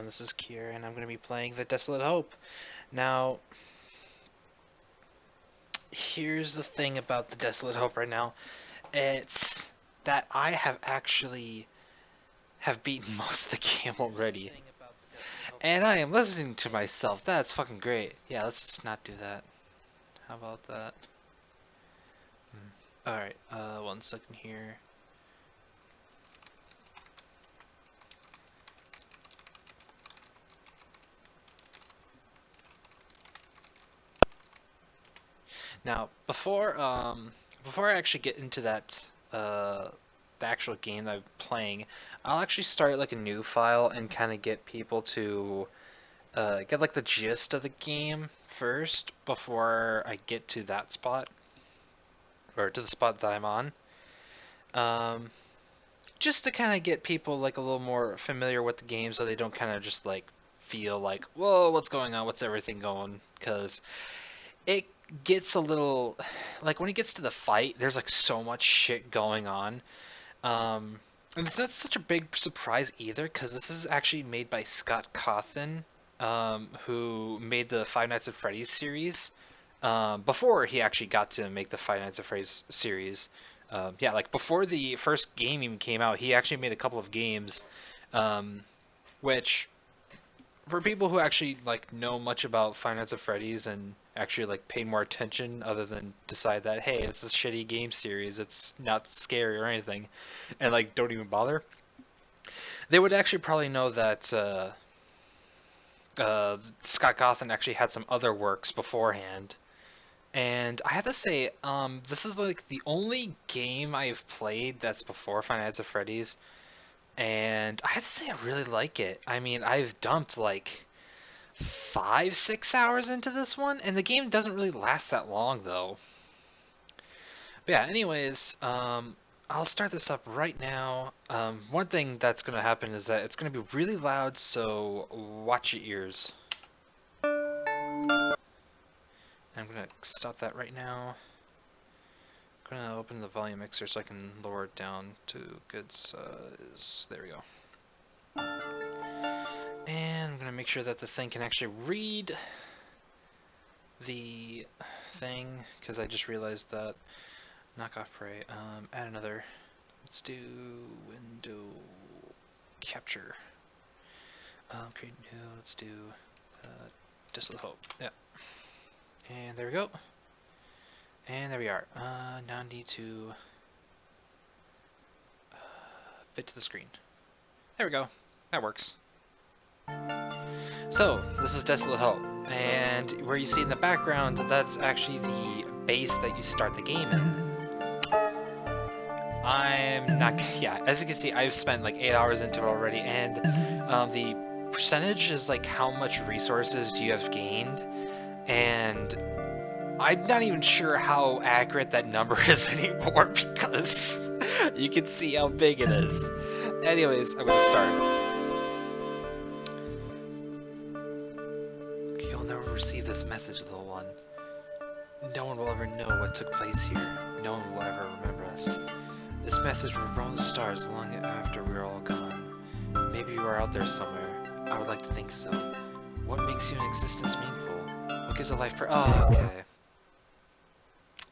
everyone, this is Keare, and I'm going to be playing the Desolate Hope. Now, here's the thing about the Desolate Hope right now. It's that I have actually have beaten most of the game already. And I am listening to myself. That's fucking great. Yeah, let's just not do that. How about that? Alright, 1 second here. Now, before I actually get into that, the actual game that I'm playing, I'll actually start like a new file and kind of get people to get like the gist of the game first before I get to that spot, or to the spot that I'm on. Um, just to kind of get people like a little more familiar with the game so they don't kind of just like feel like, whoa, what's going on? What's everything going? Because it gets a little like when it gets to the fight, there's like so much shit going on. And it's not such a big surprise either, because this is actually made by Scott Cawthon, who made the Five Nights at Freddy's series. Before he actually got to make the Five Nights at Freddy's series. Yeah, like before the first game even came out, he actually made a couple of games, which for people who actually like know much about Five Nights at Freddy's and actually like pay more attention other than decide that, hey, it's a shitty game series, it's not scary or anything, and like don't even bother, they would actually probably know that Scott Cawthon actually had some other works beforehand. And I have to say, this is like the only game I've played that's before Five Nights at Freddy's, and I have to say I really like it. I mean, I've dumped like 5, 6 hours into this one, and the game doesn't really last that long though. But yeah, anyways, I'll start this up right now. One thing that's gonna happen is that it's gonna be really loud, so watch your ears. I'm gonna stop that right now. I'm gonna open the volume mixer so I can lower it down to good size. There we go. And I'm gonna make sure that the thing can actually read the thing, because I just realized that knockoff prey. Add another. Let's do window capture. Create new. Let's do Desolate Hope. Yeah. And there we go. And there we are. Now I need to fit to the screen. There we go. That works. So, this is Desolate Hope, and where you see in the background, that's actually the base that you start the game in. I'm not... yeah, as you can see, I've spent like 8 hours into it already, and the percentage is like how much resources you have gained, and I'm not even sure how accurate that number is anymore, because you can see how big it is. Anyways, I'm gonna start. You'll never receive this message, little one. No one will ever know what took place here. No one will ever remember us. This message will roam the stars long after we're all gone. Maybe you are out there somewhere. I would like to think so. What makes you an existence meaningful? What gives a life oh, okay.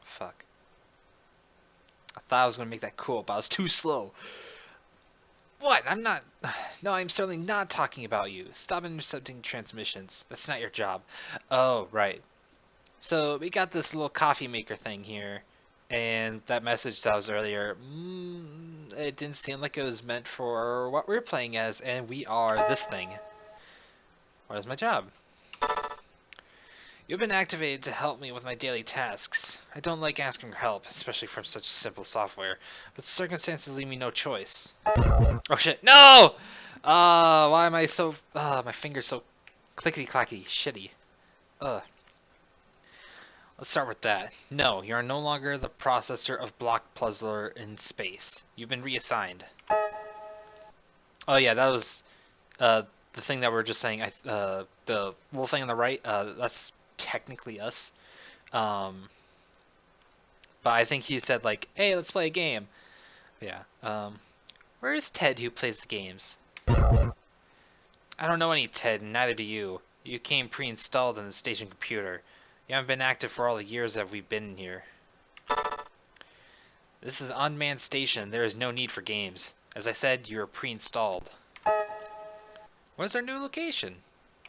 Fuck. I thought I was gonna make that cool, but I was too slow. What? I'm not... No, I'm certainly not talking about you. Stop intercepting transmissions. That's not your job. Oh, right. So, we got this little coffee maker thing here. And that message that was earlier, it didn't seem like it was meant for what we're playing as, and we are this thing. What is my job? You've been activated to help me with my daily tasks. I don't like asking for help, especially from such simple software, but circumstances leave me no choice. Oh shit, no! Why am I so, my finger's so clickety-clacky, shitty. Let's start with that. No, you are no longer the processor of Block Puzzler in space. You've been reassigned. Oh yeah, that was, the thing that we were just saying, the little thing on the right, that's technically us. But I think he said like, hey, let's play a game. Yeah. Where is Ted who plays the games? I don't know any Ted, and neither do you. You came pre-installed in the station computer. You haven't been active for all the years that we've been here. This is an unmanned station. There is no need for games. As I said, you are pre-installed. Where's our new location?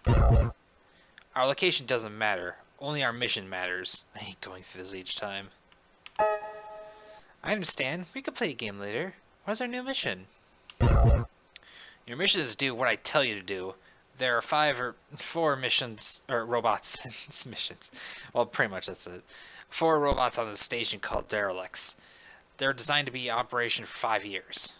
Our location doesn't matter. Only our mission matters. I hate going through this each time. I understand. We could play a game later. What's our new mission? Your mission is to do what I tell you to do. There are 5 or 4 missions, or robots. It's missions. Well, pretty much that's it. 4 robots on the station called Derelicts. They're designed to be in operation for 5 years.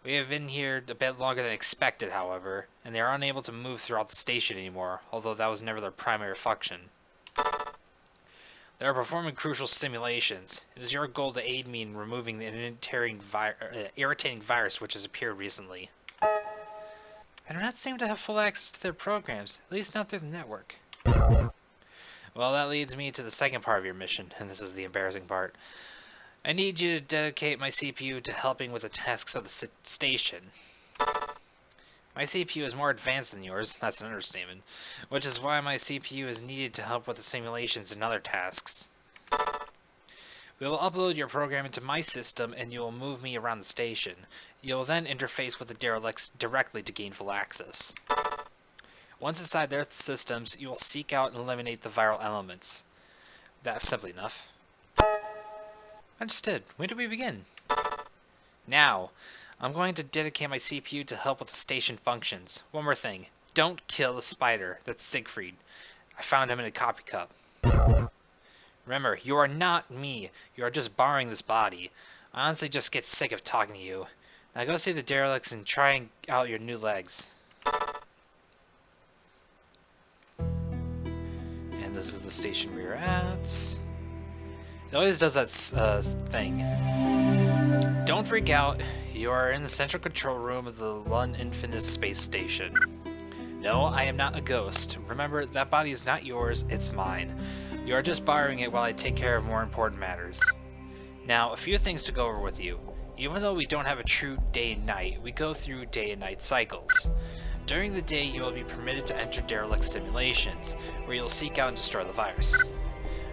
We have been here a bit longer than expected, however, and they are unable to move throughout the station anymore, although that was never their primary function. They are performing crucial simulations. It is your goal to aid me in removing the irritating virus which has appeared recently. I do not seem to have full access to their programs, at least not through the network. Well, that leads me to the second part of your mission, and this is the embarrassing part. I need you to dedicate my CPU to helping with the tasks of the station. My CPU is more advanced than yours, that's an understatement, which is why my CPU is needed to help with the simulations and other tasks. We will upload your program into my system and you will move me around the station. You will then interface with the derelicts directly to gain full access. Once inside their systems, you will seek out and eliminate the viral elements. That's simply enough. Understood. When do we begin? Now. I'm going to dedicate my CPU to help with the station functions. One more thing. Don't kill the spider. That's Siegfried. I found him in a coffee cup. Remember, you are not me. You are just borrowing this body. I honestly just get sick of talking to you. Now go see the derelicts and try out your new legs. And this is the station we are at. It always does that thing. Don't freak out. You are in the central control room of the Lund Infinite Space Station. No, I am not a ghost. Remember, that body is not yours, it's mine. You are just borrowing it while I take care of more important matters. Now, a few things to go over with you. Even though we don't have a true day and night, we go through day and night cycles. During the day, you will be permitted to enter derelict simulations, where you'll seek out and destroy the virus.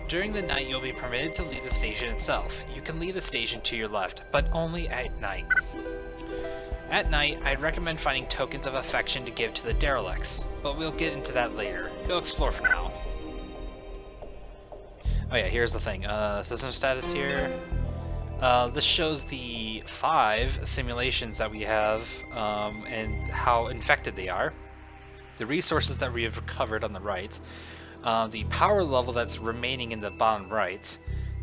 During the night, you'll be permitted to leave the station itself. You can leave the station to your left, but only at night. At night, I'd recommend finding tokens of affection to give to the derelicts, but we'll get into that later. Go explore for now. Oh yeah, here's the thing. System status here. This shows the 5 simulations that we have, and how infected they are. The resources that we have recovered on the right. The power level that's remaining in the bottom right,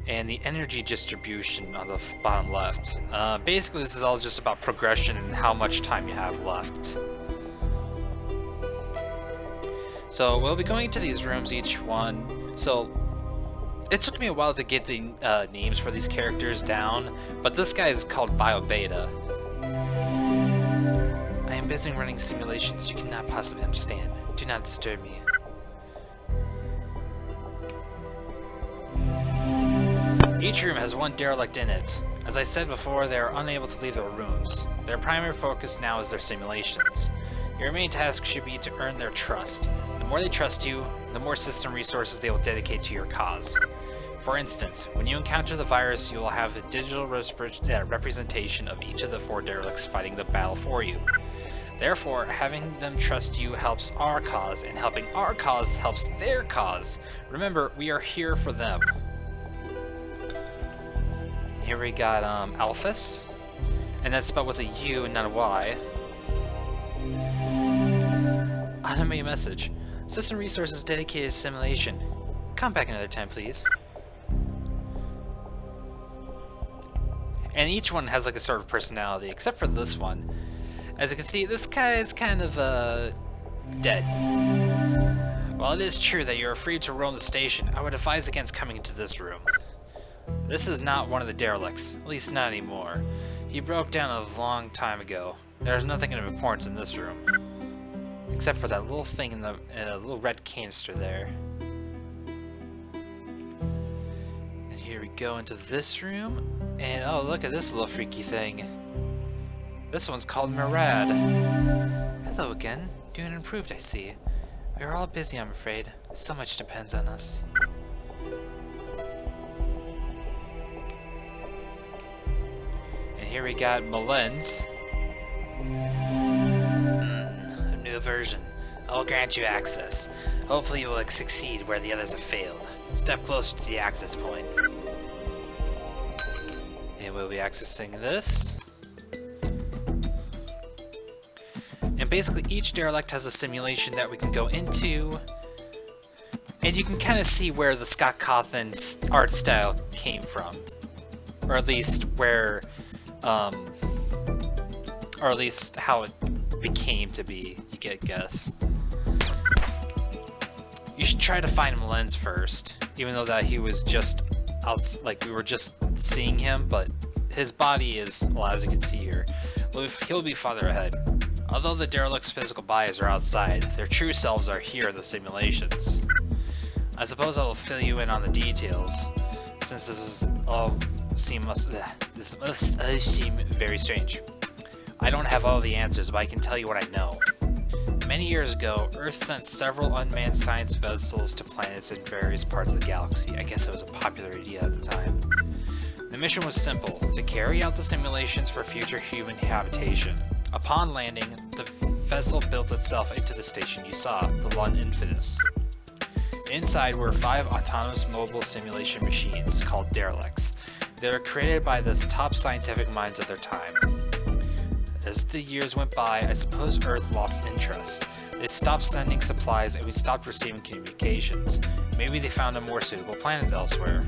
and the energy distribution on the bottom left. Basically, this is all just about progression and how much time you have left. So we'll be going into these rooms, each one. So it took me a while to get the names for these characters down, but this guy is called Bio Beta. I am busy running simulations you cannot possibly understand. Do not disturb me. Each room has one derelict in it. As I said before, they are unable to leave their rooms. Their primary focus now is their simulations. Your main task should be to earn their trust. The more they trust you, the more system resources they will dedicate to your cause. For instance, when you encounter the virus, you will have a digital representation of each of the 4 derelicts fighting the battle for you. Therefore, having them trust you helps our cause, and helping our cause helps their cause. Remember, we are here for them. Here we got Alphys, and that's spelled with a U and not a Y. Automate message. System resources dedicated to simulation. Come back another time, please. And each one has like a sort of personality, except for this one. As you can see, this guy is kind of dead. While it is true that you are free to roam the station, I would advise against coming into this room. This is not one of the derelicts, at least not anymore. He broke down a long time ago. There's nothing of importance in this room. Except for that little thing in the little red canister there. And here we go into this room. And oh, look at this little freaky thing. This one's called Murad. I Hello again. New and improved, I see. We are all busy, I'm afraid. So much depends on us. And here we got Malens. A new version. I will grant you access. Hopefully you will succeed where the others have failed. Step closer to the access point. And we'll be accessing this. And basically each derelict has a simulation that we can go into. And you can kind of see where the Scott Cawthon's art style came from. Or at least where, or at least how it became to be, you get a guess. You should try to find Malens first, even though that he was just out, like we were just seeing him, but his body is, well, as you can see here, well, he'll be farther ahead. Although the derelict's physical bodies are outside, their true selves are here in the simulations. I suppose I will fill you in on the details, since this must seem very strange. I don't have all the answers, but I can tell you what I know. Many years ago, Earth sent several unmanned science vessels to planets in various parts of the galaxy. I guess it was a popular idea at the time. The mission was simple, to carry out the simulations for future human habitation. Upon landing, the vessel built itself into the station you saw, the Lund Infinis. Inside were 5 autonomous mobile simulation machines, called derelicts. They were created by the top scientific minds of their time. As the years went by, I suppose Earth lost interest. They stopped sending supplies and we stopped receiving communications. Maybe they found a more suitable planet elsewhere.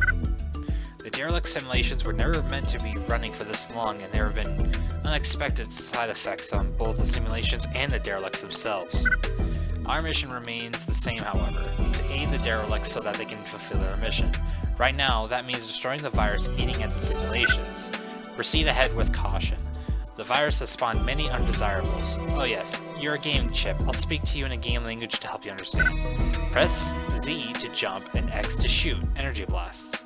The derelict simulations were never meant to be running for this long, and there have been unexpected side effects on both the simulations and the derelicts themselves. Our mission remains the same, however, to aid the derelicts so that they can fulfill their mission. Right now, that means destroying the virus eating at the simulations. Proceed ahead with caution. The virus has spawned many undesirables. Oh yes, you're a game chip. I'll speak to you in a game language to help you understand. Press Z to jump and X to shoot energy blasts.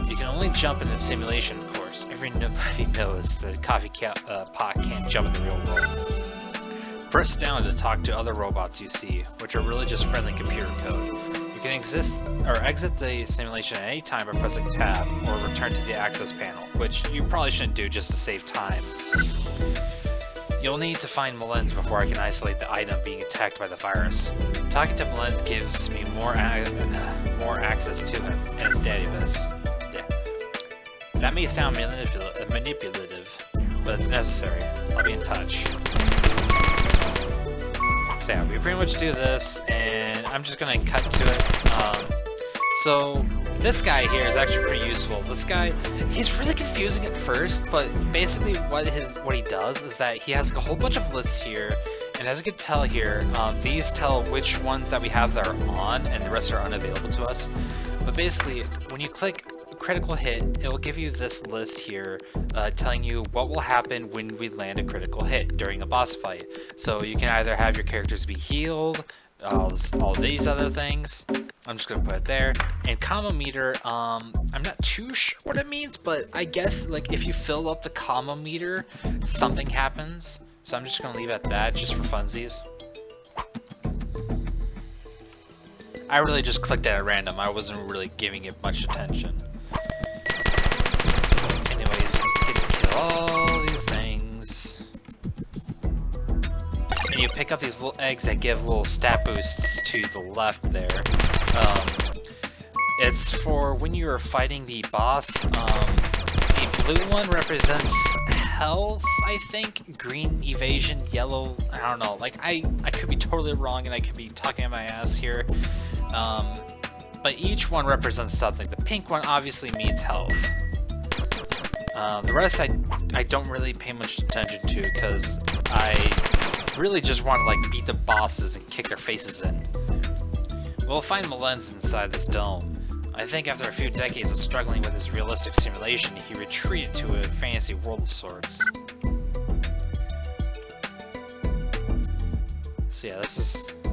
You can only jump in the simulation, of course. Everybody knows that a coffee pot can't jump in the real world. Press down to talk to other robots you see, which are really just friendly computer code. You can exit the simulation at any time by pressing tab, or return to the access panel, which you probably shouldn't do just to save time. You'll need to find Malens before I can isolate the item being attacked by the virus. Talking to Malens gives me more access to him and his database. Yeah. That may sound manipulative, but it's necessary. I'll be in touch. So yeah, we pretty much do this, and I'm just gonna cut to it. So this guy here is actually pretty useful. This guy, he's really confusing at first, but basically what he does is that he has a whole bunch of lists here, and as you can tell here, these tell which ones that we have that are on, and the rest are unavailable to us. But basically, when you click critical hit, it will give you this list here telling you what will happen when we land a critical hit during a boss fight. So you can either have your characters be healed, all these other things. I'm just gonna put it there. And comma meter, I'm not too sure what it means, but I guess like if you fill up the comma meter, something happens. So I'm just gonna leave it at that, just for funsies. I really just clicked at random. I wasn't really giving it much attention. Anyways, you get to kill all these things. And you pick up these little eggs that give little stat boosts to the left there. It's for when you're fighting the boss. The blue one represents health, I think. Green evasion, yellow, I don't know. Like I could be totally wrong and I could be talking my ass here. But each one represents something. The pink one obviously means health. The rest I don't really pay much attention to because I really just want to like beat the bosses and kick their faces in. We'll find Malens inside this dome. I think after a few decades of struggling with his realistic simulation, he retreated to a fantasy world of sorts. So yeah, this is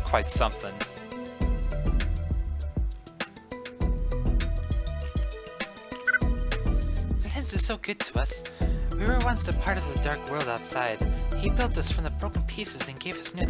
quite something. Malens is so good to us. We were once a part of the dark world outside. He built us from the broken pieces and gave us new